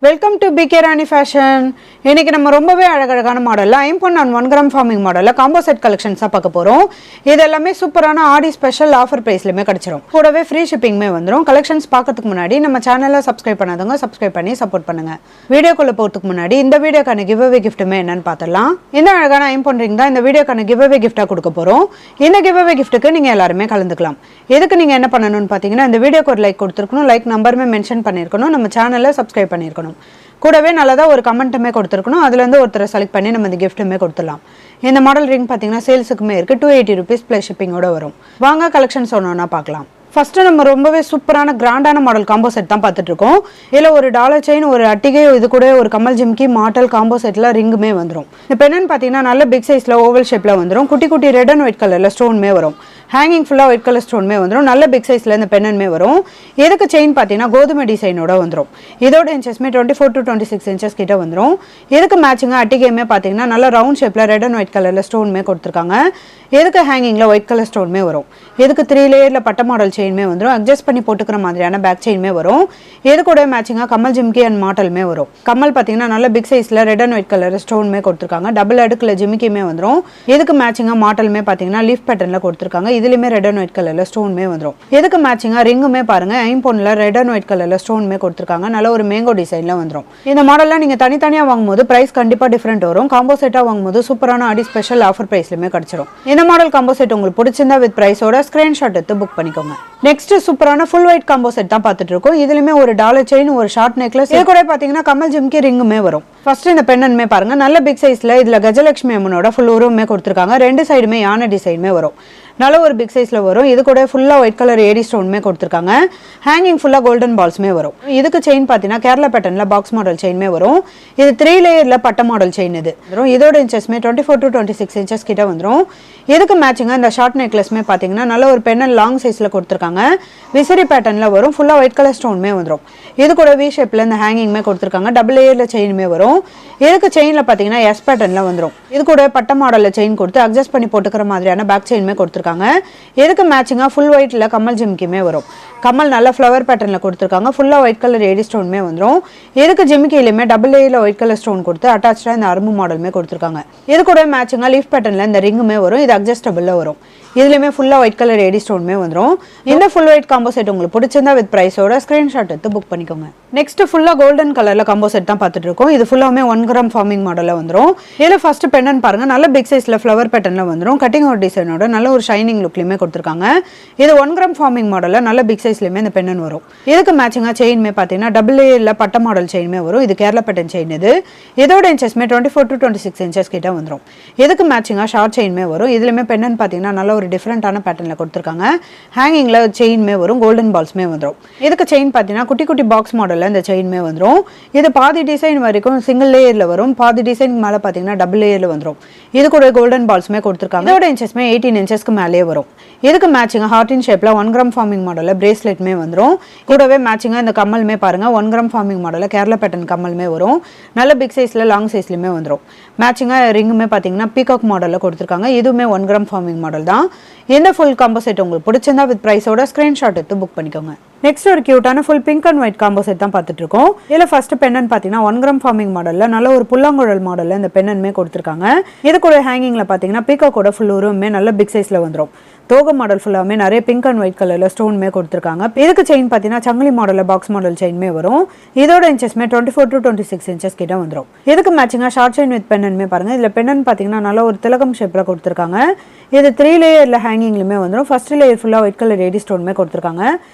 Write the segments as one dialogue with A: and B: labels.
A: Welcome to PK Rani fashion. இன்னைக்கு நம்ம ரொம்பவே அழகழகான மாடலில் ஐம்பொன் அண்ட் 1 கிராம் ஃபார்மிங் மாடலில் காம்போ செட் கலெக்ஷன்ஸாக பார்க்க போகிறோம். இது எல்லாமே சூப்பரான ஆடி ஸ்பெஷல் ஆஃபர் ப்ரைஸ்லையுமே கிடச்சிரும். கூடவே ஃப்ரீ ஷிப்பிங்குமே வந்துடும். கலெக்ஷன்ஸ் பார்க்கறதுக்கு முன்னாடி நம்ம சேனலை சப்ஸ்கிரைப் பண்ணாதவங்க சப்ஸ்கிரைப் பண்ணி சப்போர்ட் பண்ணுங்க. வீடியோக்குள்ளே போகிறதுக்கு முன்னாடி இந்த வீடியோக்கான கிவ் அவே கிஃப்ட்டுமே என்னன்னு பார்த்துடலாம். இந்த அழகான ஐம்பொன் ரிங் தான் இந்த வீடியோக்கான கிவ் அவே கிஃப்ட்டாக கொடுக்க போகிறோம். இந்த கிவ் அவே கிஃப்ட்டுக்கு நீங்கள் எல்லாருமே கலந்துக்கலாம். எதுக்கு நீங்கள் என்ன பண்ணணும்னு பார்த்தீங்கன்னா, இந்த வீடியோக்கு ஒரு லைக் கொடுத்துருக்கணும், லைக் நம்பருமே மென்ஷன் பண்ணியிருக்கணும், நம்ம சேனலை சப்ஸ்கிரைப் பண்ணியிருக்கணும், கூடவே நல்லதாக ஒரு கமெண்ட்டுமே கொடுத்துருக்கணும். அதுலேருந்து ஒருத்தரை செலக்ட் பண்ணி நம்ம இந்த கிஃப்ட்டுமே கொடுத்துடலாம். இந்த மாடல் ரிங் பார்த்தீங்கன்னா சேல்ஸுக்குமே இருக்குது. 280 rupees ப்ளஸ் ஷிப்பிங்கோட வரும். வாங்க கலெக்ஷன்ஸ் ஒன்றா பார்க்கலாம். ஃபஸ்ட்டு நம்ம ரொம்பவே சூப்பரான கிராண்டான மாடல் காம்போ செட் தான் பார்த்துட்டு இருக்கோம். இதில் ஒரு டாலர் செயின், ஒரு அட்டிகை, இது கூட ஒரு கமல் ஜிம்கி மாடல் காம்போ செட்டில் ரிங்குமே வந்துடும். இந்த பெண்ணு பார்த்தீங்கன்னா நல்ல பிக் சைஸில் ஓவல் ஷேப்பில் வந்துடும். குட்டி குட்டி ரெட் அண்ட் ஒயிட் கலரில் ஸ்டோன்மே வரும். ஹேங்கிங் ஃபுல்லாக ஒயிட் கலர் ஸ்டோன்மே வந்துடும். நல்ல பிக் சைஸில் இந்த பெண்ணுமே வரும். எதுக்கு செயின் பார்த்தீங்கன்னா கோதுமை டிசைனோட வந்துடும். இதோட இன்ச்சஸ்மே 24 to 26 inches கிட்ட வந்துடும். எதுக்கு மேட்சிங்காக அட்டிகையுமே பார்த்தீங்கன்னா நல்ல ரவுண்ட் ஷேப்பில் ரெட் அண்ட் ஒயிட் கலரில் ஸ்டோன்மே கொடுத்துருக்காங்க. எதுக்கு ஹேங்கிங்கில் ஒயிட் கலர் ஸ்டோன்மே வரும். எதுக்கு 3 லேயரில் பட்ட மாடல் செயின்மே வந்துடும். அட்ஜஸ்ட் பண்ணி போட்டுக்கிற மாதிரியான பேக் செயின்மே வரும். எது கூட மேட்சிங்காக கமல் ஜிம்கி அண்ட் மாடல்மே வரும். கமல் பார்த்தீங்கன்னா நல்ல பிக் சைஸில் ரெட் அண்ட் ஒயிட் கலர் ஸ்டோன்மே கொடுத்துருக்காங்க. டபுள் அடுக்கில் ஜிமிக்கியுமே வந்துடும். எதுக்கு மேட்சிங்காக மாடல்மே பார்த்தீங்கன்னா லீஃப் பேட்டர்னில் கொடுத்துருக்காங்க. இதுலேயுமே ரெட் அண்ட் ஒயிட் கலரில் ஸ்டோன்மே வந்துடும். எதுக்கு மேட்சிங்காக ரிங்குமே பாருங்க, ஐம்பொன்னில் ரெட் அண்ட் ஒயிட் கலரில் ஸ்டோன்மே கொடுத்துருக்காங்க. நல்ல ஒரு மேங்கோ டிசைனில் வந்துடும். இந்த மாடல்லாம் நீங்கள் தனித்தனியாக வாங்கும்போது ப்ரைஸ் கண்டிப்பாக டிஃப்ரெண்ட் வரும். காம்போ செட்டாக வாங்கும்போது சூப்பரான ஆடி ஸ்பெஷல் ஆஃபர் ப்ரைஸ்லையுமே கிடச்சிரும். இந்த மாடல் காம்போ செட் உங்களுக்கு பிடிச்சிருந்தா வித் ப்ரைஸோட ஸ்க்ரீன்ஷாட் எடுத்து புக் பண்ணிக்கோங்க. நெக்ஸ்ட் சூப்பரான ஃபுல் ஒயிட் காம்போ செட் தான் பார்த்துட்டு இருக்கோம். இதுலயுமே ஒரு டாலர் செயின், ஒரு ஷார்ட் நெக்லஸ், இது கூட பார்த்தீங்கன்னா கமல் ஜிம்கி ரிங்குமே வரும். ஃபர்ஸ்ட் இந்த பெண்ணுமே பாருங்க, நல்ல பிக் சைஸ்ல இதுல கஜலட்சுமி அம்மனோட ஃபுல் உருவமே கொடுத்துருக்காங்க. ரெண்டு சைடுமே யானை டிசைனுமே வரும். நல்ல ஒரு பிக் சைஸ்ல வரும். இது கூட ஃபுல்லா ஒயிட் கலர் ஏடி ஸ்டோன்மே கொடுத்துருக்காங்க. ஹேங்கிங் ஃபுல்லா கோல்டன் பால்ஸ்மே வரும். இதுக்கு செயின் பார்த்தீங்கன்னா கேரளா பேட்டர்ன்ல பாக்ஸ் மாடல் செயின்மே வரும். இது 3 லேயர்ல பட்ட மாடல் செயின். இது இதோட இன்ச்சஸ்மே 24 to 26 inches கிட்ட வந்துடும். இதுக்கு மேட்சிங்கா இந்த ஷார்ட் நெக்லஸ்மே பார்த்தீங்கன்னா நல்ல ஒரு பெண்ணன் லாங் சைஸ்ல கொடுத்துருக்காங்க. விசிறி பேட்டர்ன்ல வரும். ஃபுல்லா ஒயிட் கலர் ஸ்டோன்மே வந்துடும். இது கூட வி ஷேப்ல இந்த ஹேங்கிங்மே கொடுத்துருக்காங்க. டபுள் லேயர்ல செயினுமே வரும். இதுக்கு செயின்ல பார்த்தீங்கன்னா எஸ் பேட்டர்ன்ல வந்துடும். இது கூட பட்ட மாடல்ல செயின் கொடுத்து அட்ஜஸ்ட் பண்ணி போட்டுக்கிற மாதிரியான பேக் செயின்மே கொடுத்துருக்காங்க. எதுக்கு மேட்சிங்கா ஃபுல் ஒயிட்ல கமல் ஜிம்கியுமே வரும். கமல் நல்ல ஃப்ளவர் பேட்டர்ன்ல கொடுத்துருக்காங்க. ஃபுல்லா ஒயிட் கலர் ஏடி ஸ்டோன்மே வந்துடும். இதுக்கு ஜிமிக்கிலுமே டபுள் லேயர்ல ஒயிட் கலர் ஸ்டோன் கொடுத்து அட்டாச்சா இந்த அரும்பு மாடலுமே கொடுத்துருக்காங்க. இது கூட மேட்சிங்கா லீஃப் பேட்டர்ன்ல இந்த ரிங்குமே வரும். இது அட்ஜஸ்டபிள்ல வரும். இதுலயுமே ஃபுல்லா ஒயிட் கலர் ஏடி ஸ்டோன்மே வந்துடும். இந்த ஃபுல் ஒயிட் காம்போ செட் உங்களுக்கு பிடிச்சிருந்தா வித் ப்ரைஸோட ஸ்கிரீன்ஷாட் எடுத்து புக் பண்ணிக்கோங்க. நெக்ஸ்ட் ஃபுல்லா கோல்டன் கலர்ல காம்போ செட் தான் பார்த்துட்டு இருக்கோம். இது ஃபுல்லாமே 1 கிராம் ஃபார்மிங் மாடல்ல வந்துடும். இதுல ஃபர்ஸ்ட் பெண்ணன் பாருங்க, நல்ல பிக் சைஸ்ல ஃப்ளவர் பேட்டர்ன்ல வந்துடும். கட்டிங் ஒரு டிசைனோட நல்ல ஒரு ஷைனிங் லுக்லயுமே கொடுத்துருக்காங்க. இது 1 கிராம் ஃபார்மிங் மாடல்ல நல்ல பிக் சைஸ்லயுமே இந்த பெண்ணன் வரும். இதுக்கு மேட்சிங்கா செயின்மே பார்த்தீங்கன்னா டபுள் லேயர்ல பட்ட மாடல் செயின்மே வரும். இது கேரளா பேட்டர்ன் செயின். இதோட இன்ச்சஸ்மே 24 to 26 inches கிட்ட வந்துடும். இதுக்கு மேட்சிங்கா ஷார்ட் செயின்மே வரும். இதுலயுமே பெண்ணன் பார்த்தீங்கன்னா நல்ல ஒரு டிஃப்ரெண்டான பேட்டர்ன்ல கொடுத்துருக்காங்க. ஹேங்கிங்ல செயின்மே வரும். கோல்டன் பால்ஸ்மே வந்துடும். இதுக்கு செயின் பார்த்தீங்கன்னா குட்டி குட்டி பாக்ஸ் மாடல்ல இந்த செயின்மே வந்துடும். இது பாதி டிசைன் வரைக்கும் சிங்கிள் லேயர்ல வரும். பாதி டிசைன் மேல பார்த்தீங்கன்னா டபுள் லேயர்ல வந்துடும். இது கூட கோல்டன் பால்ஸ்மே கொடுத்துருக்காங்க. இதோட இன்ச்சஸ்மே 18 inchesக்கு மேலே வரும். இதுக்கு மேட்சிங்கா ஹார்ட் இன் ஷேப்ல 1 கிராம் ஃபார்மிங் மாடல்ல பிரேஸ்லெட்மே வந்துடும். கூடவே மேட்சிங்கா இந்த கம்மல்மே பாருங்க, 1 கிராம் ஃபார்மிங் மாடல்ல கேரளா பேட்டர்ன் கம்மல்மே வரும். நல்ல பிக் சைஸ்ல லாங் சைஸ்லயுமே வந்துடும். மேட்சிங்கா ரிங்குமே பார்த்தீங்கன்னா பீகாக் மாடல்ல கொடுத்துருக்காங்க. இதுவுமே 1 கிராம் ஃபார்மிங் மாடல் தான். இந்த ஃபுல் காம்போ செட் உங்களுக்கு பிடிச்சிருந்தா வித் ப்ரைஸோட ஸ்கிரீன்ஷாட் எடுத்து புக் பண்ணிக்கோங்க. நெக்ஸ்ட் ஒரு கியூட்டான full pink and white combo set தான் பார்த்துட்டு இருக்கோம். இதுல ஃபர்ஸ்ட் பெண்ணன் பார்த்தீங்கன்னா 1 கிராம் ஃபார்மிங் மாடல்ல நல்ல ஒரு புல்லாங்குழல் மாடல்ல இந்த பெண்ணன்மே கொடுத்துருக்காங்க. இது கூட ஹேங்கிங்ல பார்த்தீங்கன்னா பீகாக்கோட ஃபுல் உருவமே நல்ல பிக் சைஸ்ல வந்துடும். தோகை மாடல் ஃபுல்லாமே நிறைய பிங்க் அண்ட் ஒயிட் கலர்ல ஸ்டோன்மே கொடுத்துருக்காங்க. இதுக்கு செயின் பார்த்தீங்கன்னா சங்கிலி மாடல்ல பாக்ஸ் மாடல் செயின்மே வரும். இதோட இன்ச்சஸ்மே 24 to 26 inches கிட்ட வந்துடும். இதுக்கு மேட்சிங்கா ஷார்ட் செயின் வித் பெண்ணன்மே பாருங்க. இதுல பெண்ணன் பார்த்தீங்கன்னா நல்ல ஒரு திலகம் ஷேப்ல கொடுத்துருக்காங்க. இது 3 லேயர்ல ஹேங்கிங்லுமே வந்துடும். ஃபர்ஸ்ட் லேயர் ஃபுல்லா ஒயிட் கலர் ஏடி ஸ்டோன்மே கொடுத்துருக்காங்க.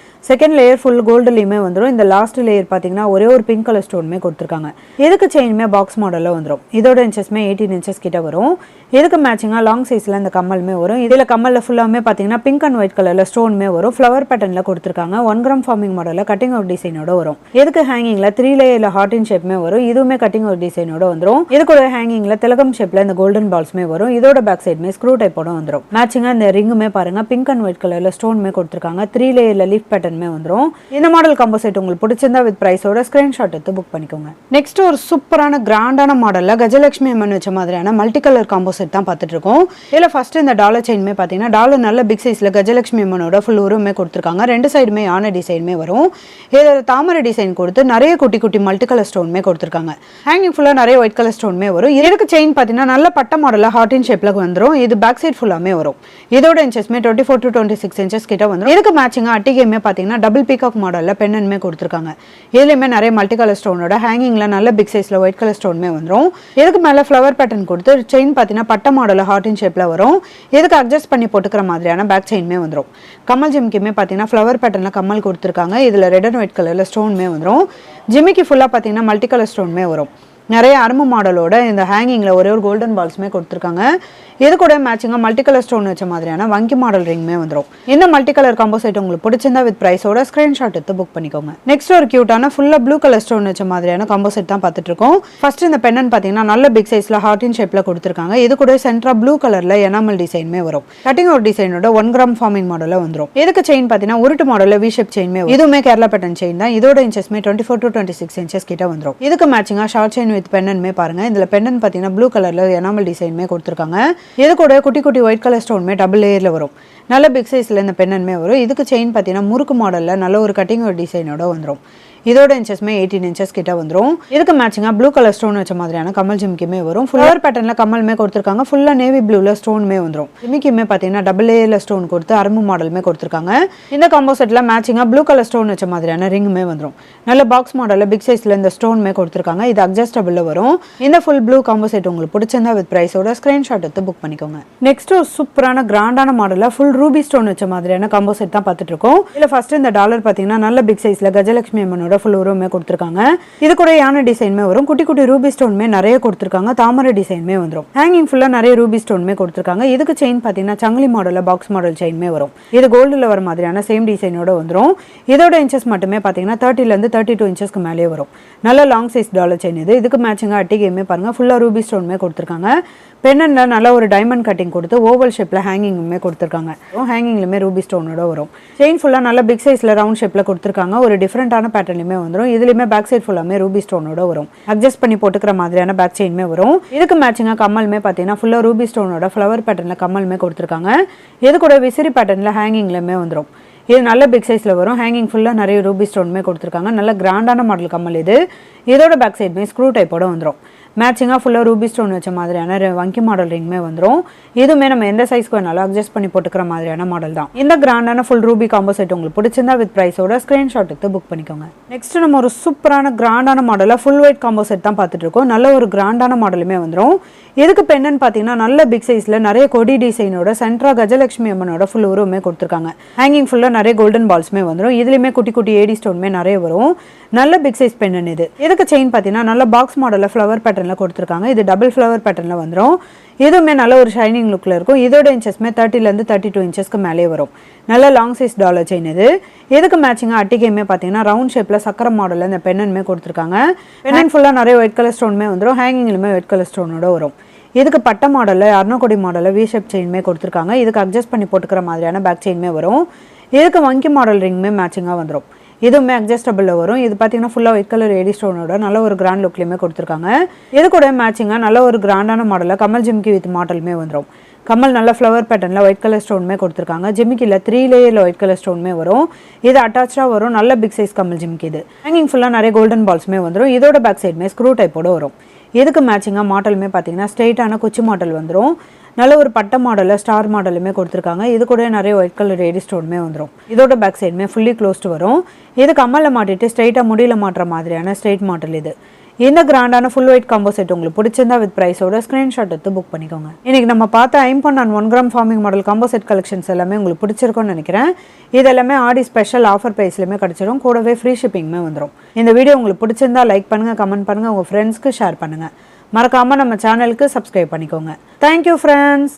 A: செகண்ட் லேயர் ஃபுல் கோல்டுலையுமே வந்துடும். இந்த லாஸ்ட் லேயர் பார்த்தீங்கன்னா ஒரே ஒரு பிங்க் கலர் ஸ்டோன்மே கொடுத்துருக்காங்க. இதுக்கு செயின்மே பாக்ஸ் மாடல்ல வந்துடும். இதோட இன்ச்சஸ்மே 18 inches கிட்ட வரும். இதுக்கு மேட்சிங்கா லாங் சைஸ்ல இந்த கம்மல்மே வரும். இதுல கம்மல்ல ஃபுல்லாமே பார்த்தீங்கன்னா பிங்க் அண்ட் ஒயிட் கலர்ல ஸ்டோன்மே வரும். ஃப்ளவர் பேட்டர்ன்ல கொடுத்துருக்காங்க. 1 கிராம் ஃபார்மிங் மாடல்ல கட்டிங் ஒரு டிசைனோட வரும். இதுக்கு ஹேங்கிங்ல 3 லேயர்ல ஹார்ட் இன் ஷேப்மே வரும். இதுவுமே கட்டிங் ஒரு டிசைனோட வந்துடும். இது கூட ஹேங்கிங்ல திலகம் ஷேப்ல இந்த கோல்டன் பால்ஸ்மே வரும். இதோட பேக் சைடுமே ஸ்க்ரூ டைப்போட வந்துடும். மேட்சிங்கா இந்த ரிங்குமே பாருங்க, பிங்க் அண்ட் ஒயிட் கலர்ல ஸ்டோன்மே கொடுத்துருக்காங்க. 3 லேயர்ல லீஃப் பேட்டர்ன் பேட்டர்னுமே வந்துடும். இந்த மாடல் காம்போ செட் உங்களுக்கு பிடிச்சிருந்தா வித் பிரைஸோட ஸ்கிரீன்ஷாட் எடுத்து புக் பண்ணிக்கோங்க. நெக்ஸ்ட் ஒரு சூப்பரான கிராண்டான மாடலில் கஜலட்சுமி அம்மன் வச்ச மாதிரியான மல்டி கலர் காம்போ செட் தான் பார்த்துட்டு இருக்கோம். இதில் ஃபர்ஸ்ட் இந்த டாலர் செயினுமே பார்த்தீங்கன்னா டாலர் நல்ல பிக் சைஸில் கஜலட்சுமி அம்மனோட ஃபுல் உருவமே கொடுத்துருக்காங்க. ரெண்டு சைடுமே யானை டிசைனுமே வரும். இதில் தாமரை டிசைன் கொடுத்து நிறைய குட்டி குட்டி மல்டி கலர் ஸ்டோனுமே கொடுத்துருக்காங்க. ஹேங்கிங் ஃபுல்லாக நிறைய ஒயிட் கலர் ஸ்டோனுமே வரும். இதுக்கு செயின் பார்த்தீங்கன்னா நல்ல பட்ட மாடலில் ஹார்ட் இன் ஷேப்பில் வந்துடும். இது பேக் சைட் ஃபுல்லாமே வரும். இதோட இன்ச்சஸ்மே 24 to 26 இன்ச்சஸ் கிட்ட வந்துடும். இதுக்கு மேட்சிங்காக அட்டிகையுமே பார்த்தீங்கன்னா டபுள் பீகாக் மாடலில் பென்னன்மே கொடுத்துருக்காங்க. இதுலையுமே நிறைய மல்டி கலர் ஸ்டோனோட ஹேங்கிங்கில் நல்ல பிக் சைஸில் ஒயிட் கலர் ஸ்டோனுமே வந்துடும். இதுக்கு மேலே ஃப்ளவர் பேட்டர்ன் கொடுத்து செயின் பார்த்தீங்கன்னா பட்ட மாடலில் ஹார்ட் இன் ஷேப்பில் வரும். இதுக்கு அட்ஜஸ்ட் பண்ணி போட்டுக்கிற மாதிரியான பேக் செயின்மே வந்துடும். கமல் ஜிமிக்குமே பார்த்தீங்கன்னா ஃப்ளவர் பேட்டர்னில் கமல் கொடுத்துருக்காங்க. இதில் ரெட் அண்ட் ஒயிட் கலரில் ஸ்டோனுமே வந்துடும். ஜிமிக்கு ஃபுல்லாக பார்த்தீங்கன்னா மல்டி கலர் ஸ்டோனுமே வரும். நிறைய அரம்பு மாடலோட இந்த ஹேங்கிங்கில் ஒரே ஒரு கோல்டன் பால்ஸுமே கொடுத்துருக்காங்க. இது கூட மேட்சிங்காக மல்டி கலர் ஸ்டோன் வச்ச மாதிரியான வங்கி மாடல் ரிங்குமே வந்துடும். இந்த மல்டி கலர் காம்போ செட் உங்களுக்கு பிடிச்சிருந்தா வித் பிரைஸோட ஸ்கிரீன்ஷாட் எடுத்து புக் பண்ணிக்கோங்க. நெக்ஸ்ட் ஒரு கியூட்டான ஃபுல்லாக ப்ளூ கலர் ஸ்டோன் வச்ச மாதிரியான காம்போ செட் தான் பார்த்துட்டு இருக்கோம். ஃபர்ஸ்ட் இந்த பெண்ணன் பார்த்தீங்கன்னா நல்ல பிக் சைஸில் ஹார்ட் இன் ஷேப்பில் கொடுத்துருக்காங்க. இது கூட சென்ட்ரா ப்ளூ கலரில் எனாமல் டிசைனுமே வரும். கட்டிங் ஒரு டிசைனோட 1 கிராம் ஃபார்மிங் மாடலில் வந்துடும். இதுக்கு செயின் பார்த்தீங்கன்னா உருட்டு மாடலில் வி ஷேப் செயின்மே வரும். இதுவுமே கேரளா பேட்டர்ன் செயின் தான். இதோட இன்ச்சஸ்மே 24 to 26 இன்ச்சஸ் கிட்ட வந்துடும். இதுக்கு மேட்சிங்காக ஷார்ட் செயின் வித் பெண்ணன்மே பாருங்க. இதுல பெண்டன் பாத்தீங்கன்னா ப்ளூ கலர்ல எனாமல் டிசைனுமே கொடுத்துருக்காங்க. இது கூட குட்டி குட்டி ஒயிட் கலர் ஸ்டோனுமே டபுள் லேயர்ல வரும். நல்ல பிக் சைஸ்ல இந்த பெண்ணன்மே வரும். இதுக்கு செயின் பாத்தீங்கன்னா முறுக்கு மாடல்ல நல்ல ஒரு கட்டிங் ஒரு டிசைனோட வந்துடும். இதோட இன்ச்சஸ்மே 18 இன்ச்சஸ் கிட்ட வந்துடும். இதுக்கு மேட்சிங்காக ப்ளூ கலர் ஸ்டோன் வச்ச மாதிரியான கமல் ஜிமிக்குமே வரும். ஃப்ளவர் பேட்டர்ல கமல்மே கொடுத்துருக்காங்க. ஃபுல்லா நேவி ப்ளூல ஸ்டோனுமே வந்துடும். ஜிமிக்குமே பார்த்தீங்கன்னா டபுள் லேயர்ல ஸ்டோன் கொடுத்து அரம்பு மாடலுமே கொடுத்துருக்காங்க. இந்த காம்போ செட்ல மேட்சிங்காக ப்ளூ கலர் ஸ்டோன் வச்ச மாதிரியான ரிங்குமே வந்துடும். நல்ல பாக்ஸ் மாடலில் பிக் சைஸ்ல இந்த ஸ்டோனுமே கொடுத்துருக்காங்க. இது அட்ஜஸ்டபிள் வரும். இந்த ஃபுல் ப்ளூ காம்போ செட் உங்களுக்கு பிடிச்சிருந்தா வித் பிரைஸோட ஸ்கிரீன்ஷாட் எடுத்து புக் பண்ணிக்கோங்க. நெக்ஸ்ட் ஒரு சூப்பரான கிராண்டான மாடலில் ஃபுல் ரூபி ஸ்டோன் வச்ச மாதிரியான காம்போ செட் தான் பார்த்துட்டு இருக்கோம். இதில் ஃபர்ஸ்ட் இந்த டாலர் பார்த்தீங்கன்னா நல்ல பிக் சைஸ்ல கஜலட்சுமி அம்மனோட ஃபுல் உருவமே கொடுத்துருக்காங்க. இது கூட யானை டிசைனுமே வரும். குட்டி குட்டி ரூபி ஸ்டோனுமே நிறைய கொடுத்துருக்காங்க. தாமரை டிசைனுமே வந்துடும். ஹேங்கிங் ஃபுல்லா நிறைய ரூபி ஸ்டோனுமே கொடுத்துருக்காங்க. இதுக்கு செயின் பார்த்தீங்கன்னா சங்கிலி மாடலில் பாக்ஸ் மாடல் செயின்மே வரும். இது கோல்டில் வர மாதிரியான சேம் டிசைனோட வந்துடும். இதோட இன்ச்சஸ் மட்டுமே பார்த்தீங்கன்னா 30 to 32 இன்ச்சஸ்க்கு மேலே வரும். நல்ல லாங் சைஸ் டாலர் செயின் இது. இதுக்கு மேட்சிங்காக அட்டிகையுமே பாருங்க ஃபுல்லா ரூபி ஸ்டோனுமே கொடுத்துருக்காங்க. பெண்ணன்ல நல்ல ஒரு டைமண்ட் கட்டிங் கொடுத்து ஓவல் ஷேப்ல ஹேங்கிங்குமே கொடுத்துருக்காங்க. ஹேங்கிங்லுமே ரூபி ஸ்டோனோட வரும். செயின் ஃபுல்லா நல்ல பிக் சைஸ்ல ரவுண்ட் ஷேப்ல கொடுத்துருக்காங்க. ஒரு டிஃப்ரெண்டான பேட்டர்னுமே வந்துடும். இதுலயுமே பேக் சைட் ஃபுல்லாமே ரூபி ஸ்டோனோட வரும். அட்ஜஸ்ட் பண்ணி போட்டுக்கிற மாதிரியான பேக் செயின்மே வரும். இதுக்கு மேட்சிங்காக கம்மலுமே பார்த்தீங்கன்னா ஃபுல்லா ரூபி ஸ்டோனோட ஃப்ளவர் பேட்டர்ல கம்மலுமே கொடுத்துருக்காங்க. இது கூட விசிறி பேட்டர்ல ஹேங்கிங்லுமே வந்துடும். இது நல்ல பிக் சைஸ்ல வரும். ஹேங்கிங் ஃபுல்லா நிறைய ரூபி ஸ்டோனுமே கொடுத்துருக்காங்க. நல்ல கிராண்டான மாடல் கம்மல் இது. இதோட பேக் சைடுமே ஸ்க்ரூ டைப்போட வந்துடும். மேட்சிங்காக ஃபுல்லாக ரூபி ஸ்டோன் வச்ச மாதிரியான வங்கி மாடல் ரிங்குமே வந்துடும். இதுவுமே நம்ம எந்த சைஸ்க்கு வேணாலும் அட்ஜஸ்ட் பண்ணி போட்டுக்கிற மாதிரியான மாடல் தான். இந்த கிராண்டான ஃபுல் ரூபி காம்போ செட் உங்களுக்கு பிடிச்சிருந்தா வித் பிரைஸோட ஸ்கிரீன்ஷாட் எடுத்து புக் பண்ணிக்கோங்க. நெக்ஸ்ட் நம்ம ஒரு சூப்பரான கிராண்டான மாடலில் ஃபுல் ஒயிட் காம்போ செட் தான் பார்த்துட்டு இருக்கோம். நல்ல ஒரு கிராண்டான மாடலுமே வந்துடும். இதுக்கு பெண்ணன் பார்த்தீங்கன்னா நல்ல பிக் சைஸில் நிறைய கொடி டிசைனோட சென்ட்ரா கஜலட்சுமி அம்மனோட ஃபுல் உருவமே கொடுத்துருக்காங்க. ஹேங்கிங் ஃபுல்லாக நிறைய கோல்டன் பால்ஸுமே வந்துடும். இதுலையுமே குட்டி குட்டி ஏடி ஸ்டோனுமே நிறைய வரும். நல்ல பிக் சைஸ் பெண்ணன் இது. இதுக்கு செயின் பார்த்தீங்கன்னா நல்ல பாக்ஸ் மாடலில் ஃப்ளவர் பேட்டர்ல கொடுத்துருக்காங்க. இது டபுள் ஃப்ளவர் பேட்டர்ல வந்துடும். இதுவுமே நல்ல ஒரு ஷைனிங் லுக்கில் இருக்கும். இதோட இன்ச்சஸ்மே 30 to 32 இன்ச்சஸ்க்கு மேலே வரும். நல்ல லாங் சைஸ் டாலர் செயின் இது. இதுக்கு மேட்சிங்காக அட்டிகையுமே பார்த்தீங்கன்னா ரவுண்ட் ஷேப்பில் சக்கர மாடலில் இந்த பெண்ணன்மே கொடுத்துருக்காங்க. பெண்ணன் ஃபுல்லாக நிறைய ஒயிட் கலர் ஸ்டோனுமே வந்துடும். ஹேங்கிங்லுமே ஒயிட் கலர் ஸ்டோனோட வரும். இதுக்கு பட்ட மாடலில் அர்ணக்கொடி மாடலில் வி ஷேப் செயின்மே கொடுத்துருக்காங்க. இதுக்கு அட்ஜஸ்ட் பண்ணி போட்டுக்கிற மாதிரியான பேக் செயின்மே வரும். இதுக்கு வங்கி மாடல் ரிங்குமே மேட்சிங்காக வந்துடும். இதுவுமே அட்ஜஸ்டபிள் வரும். இது பார்த்தீங்கன்னா ஃபுல்லாக ஒயிட் கலர் ஏடி ஸ்டோனோட நல்ல ஒரு கிராண்ட் லுக்லையுமே கொடுத்துருக்காங்க. இது கூட மேட்சிங்காக நல்ல ஒரு கிராண்டான மாடலில் கமல் ஜிமிக்கி வித் மாடலுமே வந்துடும். கமல் நல்ல ஃப்ளவர் பேட்டர்னில் ஒயிட் கலர் ஸ்டோனுமே கொடுத்துருக்காங்க. ஜிமிக்கியில் 3 லேயரில் ஒயிட் கலர் ஸ்டோனுமே வரும். இது அட்டாச்சாக வரும். நல்ல பிக் சைஸ் கமல் ஜிமிக்கி இது. ஹேங்கிங் ஃபுல்லாக நிறைய கோல்டன் பால்ஸுமே வந்துடும். இதோட பேக் சைடுமே ஸ்க்ரூ டைப்போட வரும். இதுக்கு மேட்சிங்காக மாடலுமே பார்த்தீங்கன்னா ஸ்ட்ரெயிட்டான குச்சி மாடல் வந்துடும். நல்ல ஒரு பட்ட மாடலில் ஸ்டார் மாடலுமே கொடுத்துருக்காங்க. இது கூட நிறைய ஒயிட் கலர் ஏடி ஸ்டோனுமே வந்துடும். இதோட பேக் சைடுமே ஃபுல்லி க்ளோஸ்டு வரும். இது கம்மலில் மாட்டிட்டு ஸ்ட்ரெயிட்டாக முடியல மாட்டுற மாதிரியான ஸ்ட்ரெயிட் மாடல் இது. இந்த கிராண்டான ஃபுல் ஒயிட் காம்போ செட் உங்களுக்கு பிடிச்சிருந்தா வித் பிரைஸோட ஸ்கிரீன்ஷாட் எடுத்து புக் பண்ணிக்கோங்க. இன்னைக்கு நம்ம பார்த்த 1 gram farming model combo set collections எல்லாமே உங்களுக்கு பிடிச்சிருக்கும்னு நினைக்கிறேன். இது எல்லாமே ஆடி ஸ்பெஷல் ஆஃபர் ப்ரைஸ்லையுமே கிடச்சிடும். கூடவே ஃப்ரீ ஷிப்பிங்குமே வந்துடும். இந்த வீடியோ உங்களுக்கு பிடிச்சிருந்தா லைக் பண்ணுங்க, கமெண்ட் பண்ணுங்க, உங்கள் ஃப்ரெண்ட்ஸ்க்கு ஷேர் பண்ணுங்க. மறக்காம நம்ம சேனலுக்கு சப்ஸ்கிரைப் பண்ணிக்கோங்க. Thank you friends.